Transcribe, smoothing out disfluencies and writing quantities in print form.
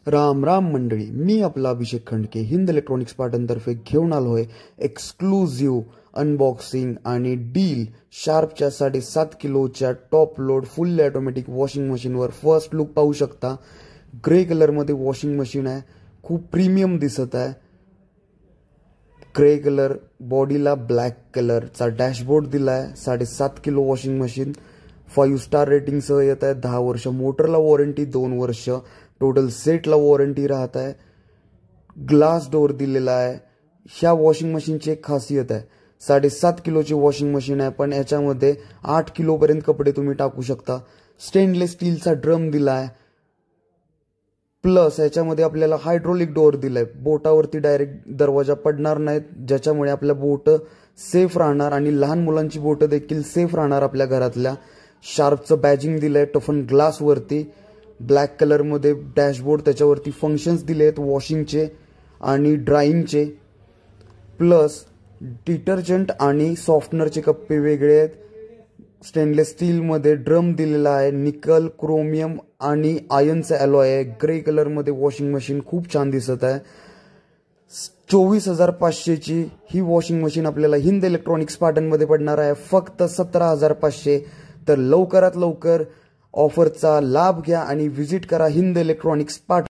राम राम मंडळी, मी आपला अभिषेक खंडके हिंद इलेक्ट्रॉनिक्स पाटणतर्फे घेऊन आलोय एक्सक्लुझिव्ह अनबॉक्सिंग आणि डील शार्पच्या 7.5 किलोच्या top load fully automatic washing मशीनवर फर्स्ट लुक पाहू शकता। ग्रे कलरमध्ये वॉशिंग मशीन आहे, खूप प्रीमियम दिसत आहे। ग्रे कलर बॉडीला ब्लॅक कलरचा डॅशबोर्ड दिलाय। 7.5 किलो वॉशिंग मशीन 5 स्टार रेटिंगसह येत आहे। 10 वर्ष मोटरला वॉरंटी, 2 वर्ष टोटल सेटला वॉरंटी राहत आहे। ग्लास डोअर दिलेला आहे। ह्या वॉशिंग मशीनची एक खासियत आहे, 7.5 किलोची वॉशिंग मशीन आहे, पण याच्यामध्ये 8 किलो पर्यंत कपडे तुम्ही टाकू शकता। स्टेनलेस स्टीलचा ड्रम दिलाय, प्लस याच्यामध्ये आपल्याला हायड्रोलिक डोअर दिलाय। बोटावरती डायरेक्ट दरवाजा पडणार नाहीत, ज्याच्यामुळे आपल्या बोट सेफ राहणार आणि लहान मुलांची बोट देखील सेफ राहणार आपल्या घरातल्या। शार्पचं बॅजिंग दिलंय टफन ग्लास वरती, ब्लॅक कलर मध्ये डॅशबोर्ड, त्याच्यावरती फंक्शन्स दिले आहेत वॉशिंगचे आणि ड्राईंगचे, प्लस डिटर्जंट आणि सॉफ्टनरचे कप्पे वेगळे आहेत। स्टेनलेस स्टील मध्ये ड्रम दिलेला आहे, निकल, क्रोमियम आणि आयर्नचा अलॉय आहे। ग्रे कलर मध्ये वॉशिंग मशीन खूप छान दिसत आहे। 24,500 ची ही वॉशिंग मशीन आपल्याला हिंद इलेक्ट्रॉनिक्स पाटणमध्ये पडणार आहे, फक्त 17,500। तर लवकरात लवकर ऑफरचा लाभ घ्या आणि व्हिजिट करा हिंद इलेक्ट्रॉनिक्स पाटण।